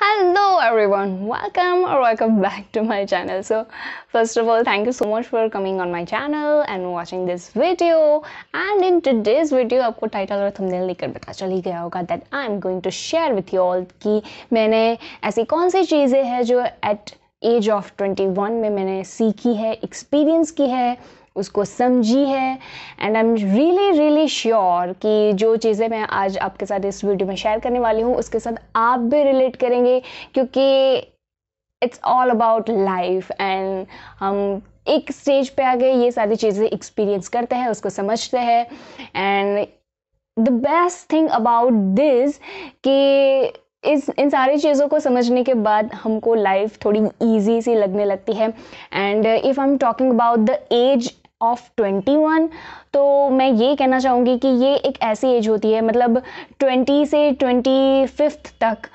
Hello everyone, welcome back to my channel. So first of all, thank you so much for coming on my channel and watching this video. And in today's video आपको title और thumbnail देखकर पता चल ही गया होगा that I am going to share with you all कि मैंने ऐसी कौन सी चीज़ें हैं जो at age of 21 में मैंने सीखी है, एक्सपीरियंस की है, उसको समझी है। And I am really sure कि जो चीज़ें मैं आज आपके साथ इस वीडियो में शेयर करने वाली हूँ उसके साथ आप भी रिलेट करेंगे, क्योंकि it's all about life. And हम एक स्टेज पे आके ये सारी चीज़ें एक्सपीरियंस करते हैं, उसको समझते हैं। And the best thing about this कि इन सारी चीज़ों को समझने के बाद हमको लाइफ थोड़ी इजी सी लगने लगती है। And if I am talking about the age of 21, तो मैं ये कहना चाहूँगी कि ये एक ऐसी एज होती है, मतलब 20 से 25 तक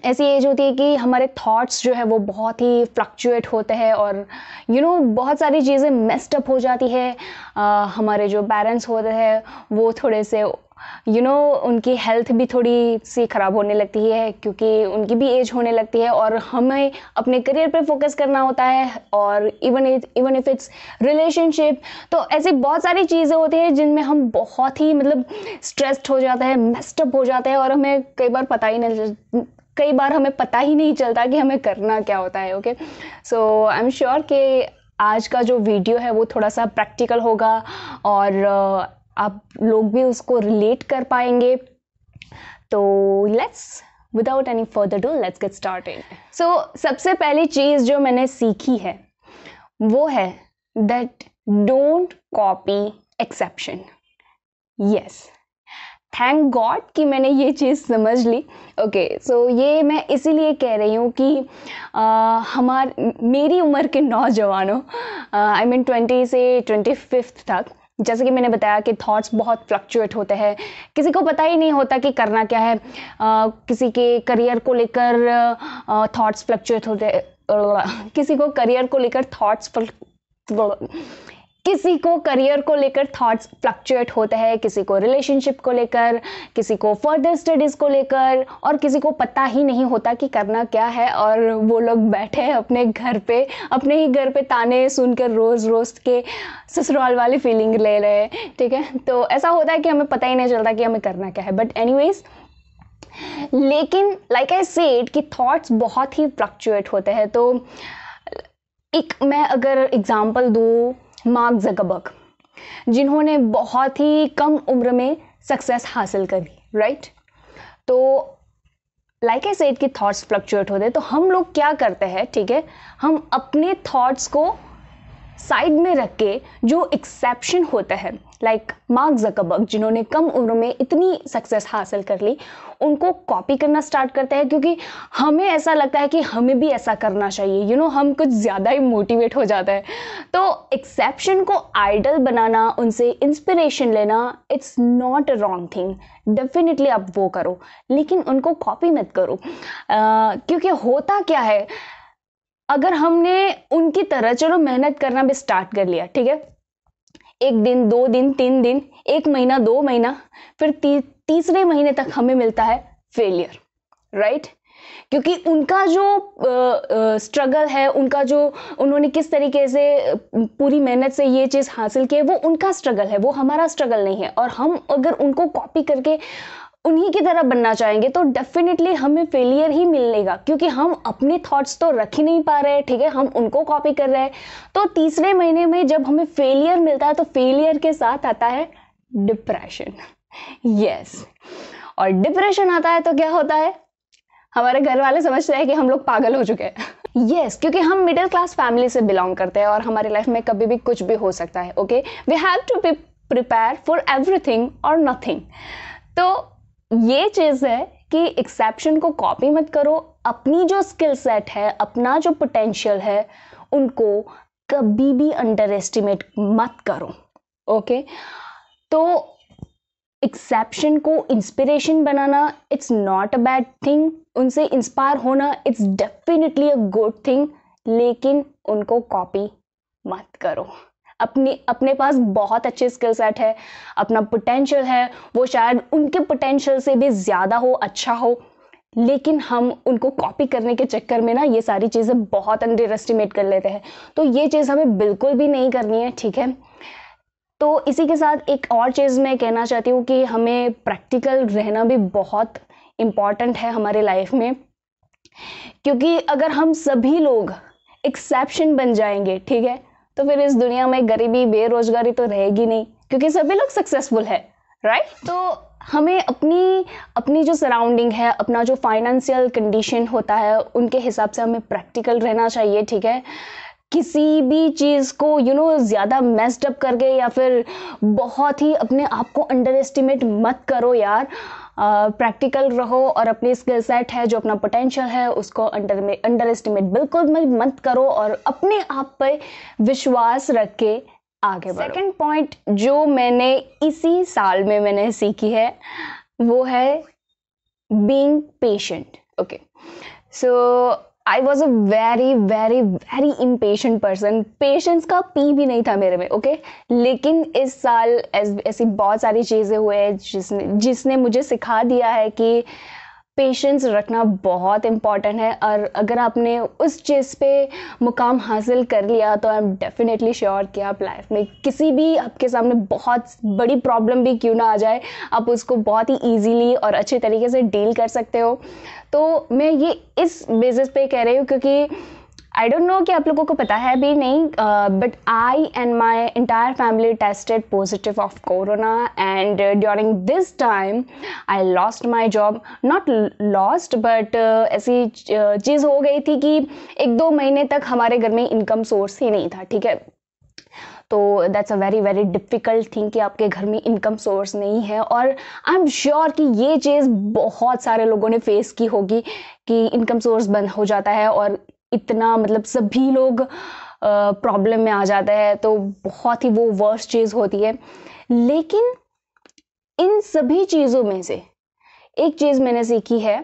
ऐसी एज होती है कि हमारे थॉट्स जो है वो बहुत ही फ्लक्चुएट होते हैं और बहुत सारी चीज़ें मेस्ड अप हो जाती है। हमारे जो पेरेंट्स होते हैं वो थोड़े से उनकी हेल्थ भी थोड़ी सी ख़राब होने लगती है, क्योंकि उनकी भी एज होने लगती है और हमें अपने करियर पे फोकस करना होता है, और इवन इफ इट्स रिलेशनशिप। तो ऐसी बहुत सारी चीज़ें होती हैं जिनमें हम बहुत ही स्ट्रेस्ड हो जाते हैं, मेस्ड अप हो जाते हैं, और हमें कई बार हमें पता ही नहीं चलता कि हमें करना क्या होता है। Okay, so I am sure कि आज का जो वीडियो है वो थोड़ा सा प्रैक्टिकल होगा और आप लोग भी उसको रिलेट कर पाएंगे। तो without any further do let's get started. So सबसे पहली चीज़ जो मैंने सीखी है वो है that don't copy exception. Yes, thank god कि मैंने ये चीज़ समझ ली। ओके, सो ये मैं इसीलिए कह रही हूँ कि मेरी उम्र के नौजवानों, आई मीन 20 से 25 तक, जैसे कि मैंने बताया कि थॉट्स बहुत फ्लक्चुएट होते हैं, किसी को पता ही नहीं होता कि करना क्या है। किसी के करियर को लेकर थॉट्स फ्लक्चुएट होते हैं, किसी को करियर को लेकर थॉट्स फ्लक्चुएट होते हैं, किसी को रिलेशनशिप को लेकर, किसी को फर्दर स्टडीज़ को लेकर, और किसी को पता ही नहीं होता कि करना क्या है। और वो लोग बैठे हैं अपने ही घर पे ताने सुनकर रोज़ के ससुराल वाली फीलिंग ले रहे हैं। ठीक है, तो ऐसा होता है कि हमें पता ही नहीं चलता कि हमें करना क्या है। बट एनीवेज, लेकिन लाइक आई सेड कि थॉट्स बहुत ही फ्लक्चुएट होते हैं। तो मैं अगर एग्जांपल दूँ, मार्क ज़करबर्ग, जिन्होंने बहुत ही कम उम्र में सक्सेस हासिल करी, राइट? तो लाइक आई सेड कि थॉट्स फ्लक्चुएट होते हैं, तो हम लोग क्या करते हैं, ठीक है, हम अपने थॉट्स को साइड में रख के जो एक्सेप्शन होता है, लाइक मार्क ज़करबर्ग जिन्होंने कम उम्र में इतनी सक्सेस हासिल कर ली, उनको कॉपी करना स्टार्ट करते हैं, क्योंकि हमें ऐसा लगता है कि हमें भी ऐसा करना चाहिए। हम कुछ ज़्यादा ही मोटिवेट हो जाता है। तो एक्सेप्शन को आइडल बनाना, उनसे इंस्पिरेशन लेना, it's not a wrong thing. Definitely आप वो करो, लेकिन उनको कॉपी मत करो। क्योंकि होता क्या है, अगर हमने उनकी तरह चलो मेहनत करना भी स्टार्ट कर लिया, ठीक है, 1 दिन 2 दिन 3 दिन, 1 महीना 2 महीना, फिर तीसरे महीने तक हमें मिलता है फेलियर, राइट? क्योंकि उनका जो स्ट्रगल है, उन्होंने किस तरीके से पूरी मेहनत से ये चीज़ हासिल की है, वो उनका स्ट्रगल है, वो हमारा स्ट्रगल नहीं है। और हम अगर उनको कॉपी करके उन्हीं की तरह बनना चाहेंगे तो डेफिनेटली हमें फेलियर ही मिलेगा, क्योंकि हम अपने थॉट्स तो रख ही नहीं पा रहे हैं, ठीक है, हम उनको कॉपी कर रहे हैं। तो तीसरे महीने में जब हमें फेलियर मिलता है तो फेलियर के साथ आता है डिप्रेशन। यस, और डिप्रेशन आता है तो क्या होता है, हमारे घर वाले समझते हैं कि हम लोग पागल हो चुके हैं। यस, क्योंकि हम मिडिल क्लास फैमिली से बिलोंग करते हैं और हमारी लाइफ में कभी भी कुछ भी हो सकता है। Okay, we have to be prepare for everything और नथिंग। तो ये चीज़ है कि एक्सेप्शन को कॉपी मत करो, अपनी जो स्किल सेट है, अपना जो पोटेंशियल है, उनको कभी भी अंडर एस्टिमेट मत करो। ओके, तो एक्सेप्शन को inspiration banana, it's not a bad thing. उनसे इंस्पायर होना, it's definitely a good thing, लेकिन उनको कॉपी मत करो। अपने पास बहुत अच्छे स्किल सेट है, अपना पोटेंशियल है, वो शायद उनके पोटेंशियल से भी ज़्यादा हो, अच्छा हो, लेकिन हम उनको कॉपी करने के चक्कर में ना ये सारी चीज़ें बहुत अंडर एस्टिमेट कर लेते हैं। तो ये चीज़ हमें बिल्कुल भी नहीं करनी है, ठीक है। तो इसी के साथ एक और चीज़ मैं कहना चाहती हूँ कि हमें प्रैक्टिकल रहना भी बहुत इम्पॉर्टेंट है हमारे लाइफ में, क्योंकि अगर हम सभी लोग एक्सेप्शन बन जाएंगे, ठीक है, तो फिर इस दुनिया में गरीबी बेरोजगारी तो रहेगी नहीं, क्योंकि सभी लोग सक्सेसफुल है, राइट। तो हमें अपनी जो सराउंडिंग है, अपना जो फाइनेंशियल कंडीशन होता है, उनके हिसाब से हमें प्रैक्टिकल रहना चाहिए, ठीक है। किसी भी चीज़ को ज़्यादा मेस्ड अप करके या फिर बहुत ही अपने आप को अंडर एस्टिमेट मत करो यार। प्रैक्टिकल रहो और अपनी स्किल सेट है, जो अपना पोटेंशियल है, उसको अंडर एस्टिमेट बिल्कुल मत करो और अपने आप पर विश्वास रख के आगे बढ़ो। सेकंड पॉइंट जो मैंने इसी साल में मैंने सीखी है वो है being patient. Okay, so I was a very very very impatient person. Patience का पी भी नहीं था मेरे में, ओके। लेकिन इस साल ऐसी बहुत सारी चीज़ें हुए हैं जिसने मुझे सिखा दिया है कि पेशेंस रखना बहुत इम्पॉर्टेंट है। और अगर आपने उस चीज़ पे मुकाम हासिल कर लिया तो आई एम डेफिनेटली श्योर कि आप लाइफ में किसी भी आपके सामने बहुत बड़ी प्रॉब्लम भी क्यों ना आ जाए, आप उसको बहुत ही ईजीली और अच्छे तरीके से डील कर सकते हो। तो मैं ये इस बेसिस पे कह रही हूँ क्योंकि आई डोंट नो कि आप लोगों को पता है भी नहीं, but I and my entire family tested positive of corona and during this time I lost my job. Not lost but ऐसी चीज़ हो गई थी कि 1-2 महीने तक हमारे घर में इनकम सोर्स ही नहीं था, ठीक है। तो that's a very very difficult thing कि आपके घर में इनकम सोर्स नहीं है। और आई एम श्योर कि ये चीज़ बहुत सारे लोगों ने फेस की होगी कि इनकम सोर्स बंद हो जाता है और इतना मतलब सभी लोग प्रॉब्लम में आ जाते हैं, तो बहुत ही वो वर्स्ट चीज़ होती है। लेकिन इन सभी चीज़ों में से एक चीज़ मैंने सीखी है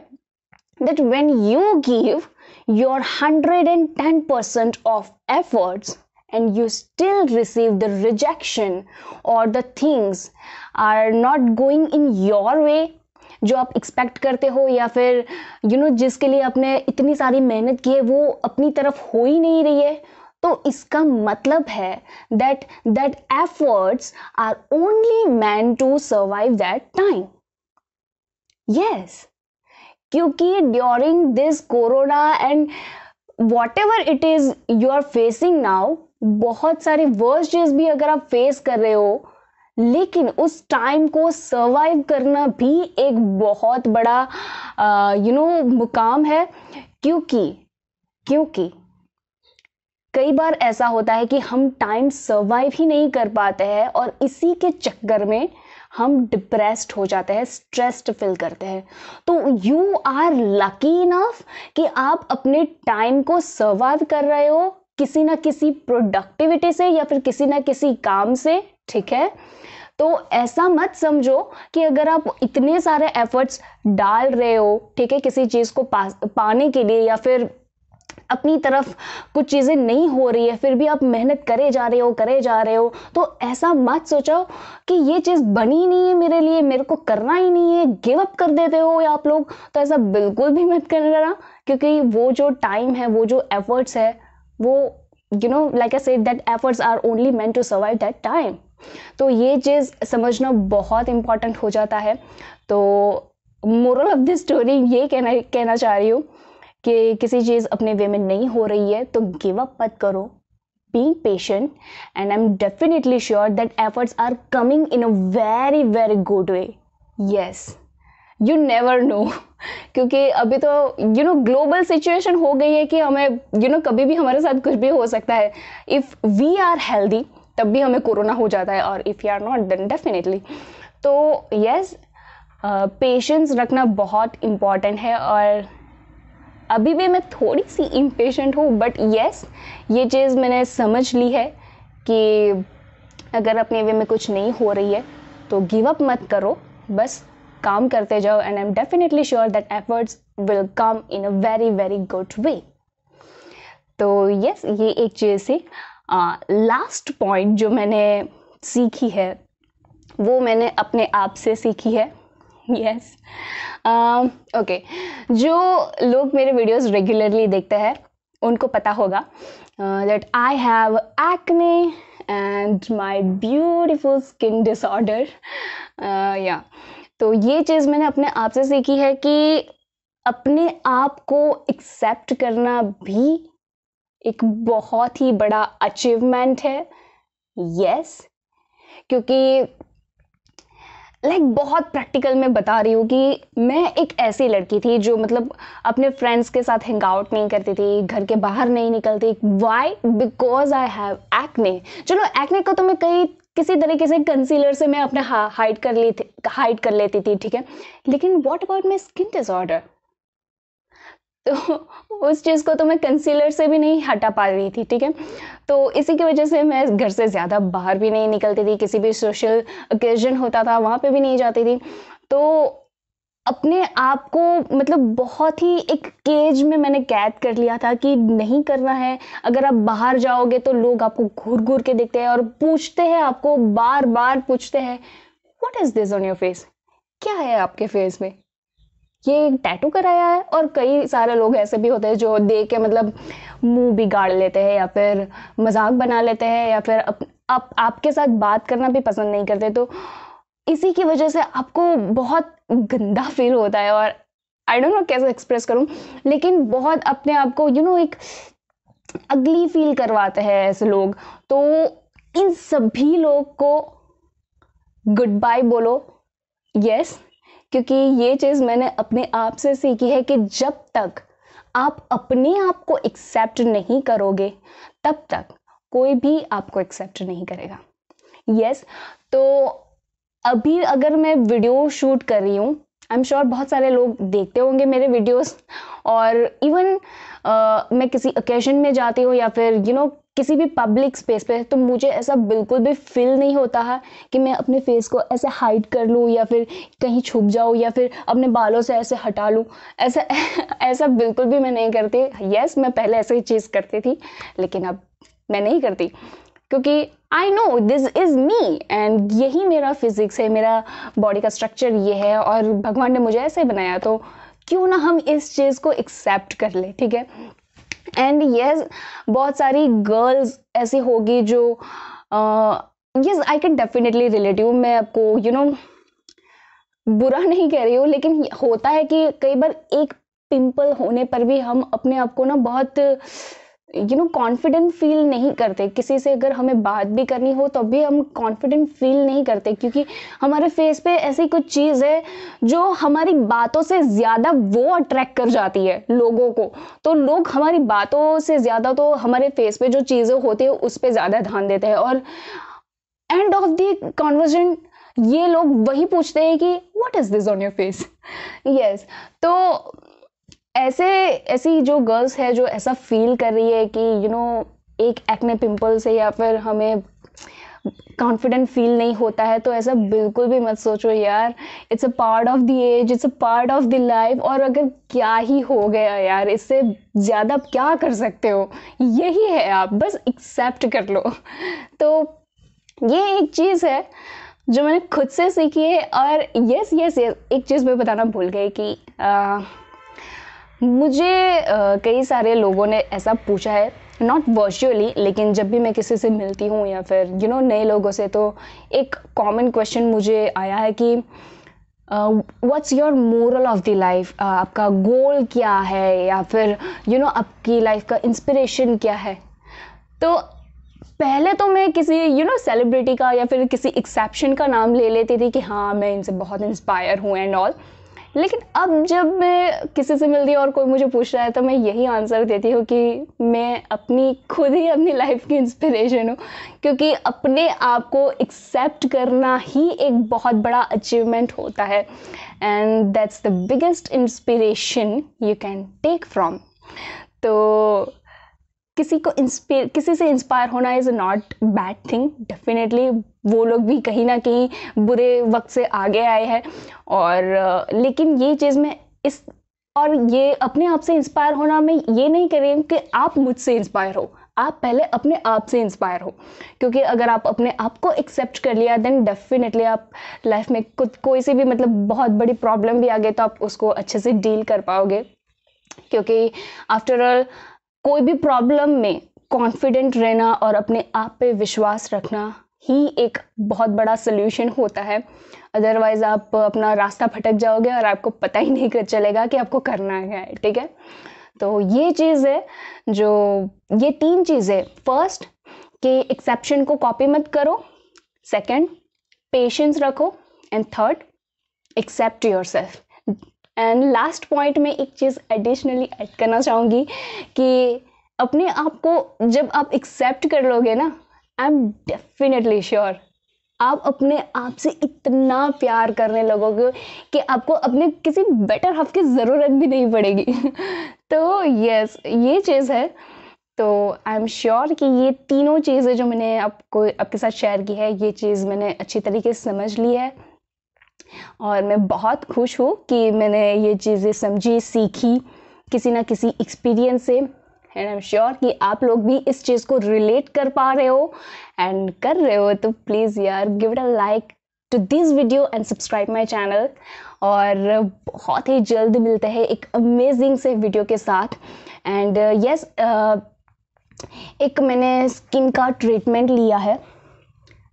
that when you give your 110% of efforts and you still receive the rejection or the things are not going in your way, जो आप एक्सपेक्ट करते हो या फिर जिसके लिए आपने इतनी सारी मेहनत की है वो अपनी तरफ हो ही नहीं रही है, तो इसका मतलब है that efforts are only meant to survive that time. Yes, क्योंकि during this corona and whatever it is you are facing now, बहुत सारी वर्स्ट चीज भी अगर आप फेस कर रहे हो, लेकिन उस टाइम को सर्वाइव करना भी एक बहुत बड़ा मुकाम है। क्योंकि कई बार ऐसा होता है कि हम टाइम सर्वाइव ही नहीं कर पाते हैं और इसी के चक्कर में हम डिप्रेस्ड हो जाते हैं, स्ट्रेस्ड फील करते हैं। तो यू आर लकी इनफ कि आप अपने टाइम को सर्वाइव कर रहे हो किसी ना किसी प्रोडक्टिविटी से या फिर किसी ना किसी काम से, ठीक है। तो ऐसा मत समझो कि अगर आप इतने सारे एफर्ट्स डाल रहे हो, ठीक है, किसी चीज़ को पाने के लिए या फिर अपनी तरफ कुछ चीज़ें नहीं हो रही है फिर भी आप मेहनत करे जा रहे हो, तो ऐसा मत सोचो कि ये चीज़ बनी नहीं है मेरे लिए, मेरे को करना ही नहीं है, गिव अप कर देते हो या आप लोग। तो ऐसा बिल्कुल भी मत करना, क्योंकि वो जो टाइम है, वो जो एफर्ट्स है, वो like I said that efforts are only meant to survive that time. तो ये चीज़ समझना बहुत इंपॉर्टेंट हो जाता है। तो मोरल ऑफ दिस स्टोरी ये कहना चाह रही हूँ कि किसी चीज़ अपने वे में नहीं हो रही है तो गिव अप मत करो, being patient, and I'm definitely sure that efforts are coming in a very very good way. Yes, you never know क्योंकि अभी तो ग्लोबल सिचुएशन हो गई है कि हमें कभी भी हमारे साथ कुछ भी हो सकता है। इफ़ वी आर हेल्दी तब भी हमें कोरोना हो जाता है और if you are not then definitely. तो यस, पेशेंस रखना बहुत इम्पॉर्टेंट है। और अभी भी मैं थोड़ी सी इम्पेशेंट हूँ, बट यस, ये चीज़ मैंने समझ ली है कि अगर अपने वे में कुछ नहीं हो रही है तो गिव अप मत करो, बस काम करते जाओ। And I am definitely sure that efforts will come in a very very good way. तो यस, ये एक चीज़ थी। लास्ट पॉइंट जो मैंने सीखी है वो मैंने अपने आप से सीखी है। यस ओके, जो लोग मेरे वीडियोस रेगुलरली देखते हैं उनको पता होगा that I have acne and my beautiful skin disorder. या तो ये चीज़ मैंने अपने आप से सीखी है कि अपने आप को एक्सेप्ट करना भी एक बहुत ही बड़ा अचीवमेंट है। यस क्योंकि बहुत प्रैक्टिकल मैं बता रही हूँ कि मैं एक ऐसी लड़की थी जो मतलब अपने फ्रेंड्स के साथ हैंग आउट नहीं करती थी, घर के बाहर नहीं निकलती। Why? Because I have acne. चलो एक्ने को तो मैं किसी तरीके से कंसीलर से मैं अपने हाइड कर लेती थी, ठीक है, लेकिन what about my skin disorder? तो उस चीज़ को तो मैं कंसीलर से भी नहीं हटा पा रही थी, ठीक है। तो इसी की वजह से मैं घर से ज़्यादा बाहर भी नहीं निकलती थी, किसी भी सोशल ओकेजन होता था वहाँ पे भी नहीं जाती थी। तो अपने आप को मतलब बहुत ही एक केज में मैंने कैद कर लिया था कि नहीं करना है। अगर आप बाहर जाओगे तो लोग आपको घूर घूर के देखते हैं और पूछते हैं, आपको बार बार पूछते हैं what is this on your face? क्या है आपके फेस में? ये टैटू कराया है? और कई सारे लोग ऐसे भी होते हैं जो देख के मतलब मुंह बिगाड़ लेते हैं या फिर मजाक बना लेते हैं या फिर आपके साथ बात करना भी पसंद नहीं करते। तो इसी की वजह से आपको बहुत गंदा फील होता है और आई डोंट नो कैसे एक्सप्रेस करूं, लेकिन बहुत अपने आप को एक अगली फील करवाते हैं ऐसे लोग। तो इन सभी लोग को गुड बाय बोलो। यस क्योंकि ये चीज़ मैंने अपने आप से सीखी है कि जब तक आप अपने आप को एक्सेप्ट नहीं करोगे तब तक कोई भी आपको एक्सेप्ट नहीं करेगा। यस तो अभी अगर मैं वीडियो शूट कर रही हूँ, आई एम श्योर बहुत सारे लोग देखते होंगे मेरे वीडियोस, और इवन मैं किसी ओकेजन में जाती हूँ या फिर किसी भी पब्लिक स्पेस पे, तो मुझे ऐसा बिल्कुल भी फील नहीं होता है कि मैं अपने फेस को ऐसे हाइड कर लूँ या फिर कहीं छुप जाऊँ या फिर अपने बालों से ऐसे हटा लूँ। ऐसा बिल्कुल भी मैं नहीं करती। यस मैं पहले ऐसे ही चीज़ करती थी, लेकिन अब मैं नहीं करती क्योंकि I know this is me and यही मेरा फिजिक्स है, मेरा बॉडी का स्ट्रक्चर ये है और भगवान ने मुझे ऐसे बनाया, तो क्यों ना हम इस चीज़ को एक्सेप्ट कर ले, ठीक है। एंड यस बहुत सारी गर्ल्स ऐसी होगी जो yes I can definitely relate you. मैं आपको बुरा नहीं कह रही हूँ, लेकिन होता है कि कई बार एक पिंपल होने पर भी हम अपने आप को बहुत कॉन्फिडेंट फील नहीं करते। किसी से अगर हमें बात भी करनी हो तो भी हम कॉन्फिडेंट फील नहीं करते क्योंकि हमारे फेस पे ऐसी कुछ चीज़ है जो हमारी बातों से ज़्यादा वो अट्रैक्ट कर जाती है लोगों को। तो लोग हमारी बातों से ज़्यादा तो हमारे फेस पे जो चीज़ें होती है उस पर ज़्यादा ध्यान देते हैं, और एंड ऑफ द कॉन्वर्सेशन ये लोग वही पूछते हैं कि what is this on your face. Yes तो ऐसी जो गर्ल्स है जो ऐसा फील कर रही है कि एक एक्ने पिंपल से या फिर हमें कॉन्फिडेंट फील नहीं होता है, तो ऐसा बिल्कुल भी मत सोचो यार। It's a part of the age, it's a part of the life, और अगर क्या ही हो गया यार, इससे ज़्यादा क्या कर सकते हो, यही है, आप बस एक्सेप्ट कर लो। तो ये एक चीज़ है जो मैंने खुद से सीखी है। और यस एक चीज़ मैं बताना भूल गई कि मुझे कई सारे लोगों ने ऐसा पूछा है, नॉट वर्चुअली, लेकिन जब भी मैं किसी से मिलती हूँ या फिर नए लोगों से, तो एक कॉमन क्वेश्चन मुझे आया है कि what's your moral of the life, आपका गोल क्या है या फिर आपकी लाइफ का इंस्पिरेशन क्या है। तो पहले तो मैं किसी सेलिब्रिटी का या फिर किसी एक्सेप्शन का नाम ले लेती थी कि हाँ मैं इनसे बहुत इंस्पायर हूँ एंड ऑल, लेकिन अब जब मैं किसी से मिलती हूँ और कोई मुझे पूछ रहा है तो मैं यही आंसर देती हूँ कि मैं खुद ही अपनी लाइफ की इंस्पिरेशन हूँ, क्योंकि अपने आप को एक्सेप्ट करना ही एक बहुत बड़ा अचीवमेंट होता है, and that's the biggest inspiration you can take from. तो किसी से इंस्पायर होना is not bad thing, definitely वो लोग भी कहीं ना कहीं बुरे वक्त से आगे आए हैं, और लेकिन ये चीज़ में ये अपने आप से इंस्पायर होना, मैं ये नहीं कर रही हूँ कि आप मुझसे इंस्पायर हो, आप पहले अपने आप से इंस्पायर हो, क्योंकि अगर आप अपने आप को एक्सेप्ट कर लिया देन डेफिनेटली आप लाइफ में कोई सी भी मतलब बहुत बड़ी प्रॉब्लम भी आ गई तो आप उसको अच्छे से डील कर पाओगे। क्योंकि आफ्टर ऑल कोई भी प्रॉब्लम में कॉन्फिडेंट रहना और अपने आप पे विश्वास रखना ही एक बहुत बड़ा सोल्यूशन होता है। अदरवाइज आप अपना रास्ता भटक जाओगे और आपको पता ही नहीं चलेगा कि आपको करना है। ठीक है, तो ये चीज़ है जो, ये 3 चीज़ें, फर्स्ट कि एक्सेप्शन को कॉपी मत करो, सेकंड पेशेंस रखो, and third accept yourself. And last point में एक चीज़ एडिशनली ऐड करना चाहूँगी कि अपने आप को जब आप एक्सेप्ट कर लोगे ना, आई एम डेफिनेटली श्योर आप अपने आप से इतना प्यार करने लगोगे कि आपको अपने किसी बेटर हाफ की ज़रूरत भी नहीं पड़ेगी। तो यस, ये चीज़ है। तो आई एम श्योर कि ये तीनों चीज़ें जो मैंने आपके साथ शेयर की है, ये चीज़ मैंने अच्छी तरीके से समझ ली है और मैं बहुत खुश हूँ कि मैंने ये चीज़ें समझी, सीखी किसी ना किसी एक्सपीरियंस से। एंड आई एम श्योर कि आप लोग भी इस चीज़ को रिलेट कर पा रहे हो एंड कर रहे हो। तो प्लीज़ यार give it a like to this video and subscribe my channel. और बहुत ही जल्द मिलते हैं एक अमेजिंग से वीडियो के साथ। एंड यस, एक मैंने स्किन का ट्रीटमेंट लिया है,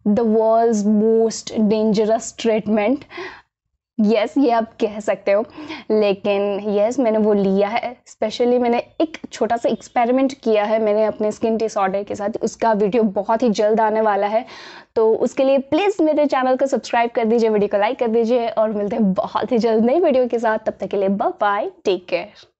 the world's most dangerous treatment, yes ये आप कह सकते हो, लेकिन यस मैंने वो लिया है। स्पेशली मैंने एक छोटा सा एक्सपेरिमेंट किया है मैंने अपने स्किन डिसऑर्डर के साथ, उसका वीडियो बहुत ही जल्द आने वाला है। तो उसके लिए प्लीज़ मेरे चैनल को सब्सक्राइब कर दीजिए, वीडियो को लाइक कर दीजिए और मिलते हैं बहुत ही जल्द नई वीडियो के साथ। तब तक के लिए बाय बाय, टेक केयर।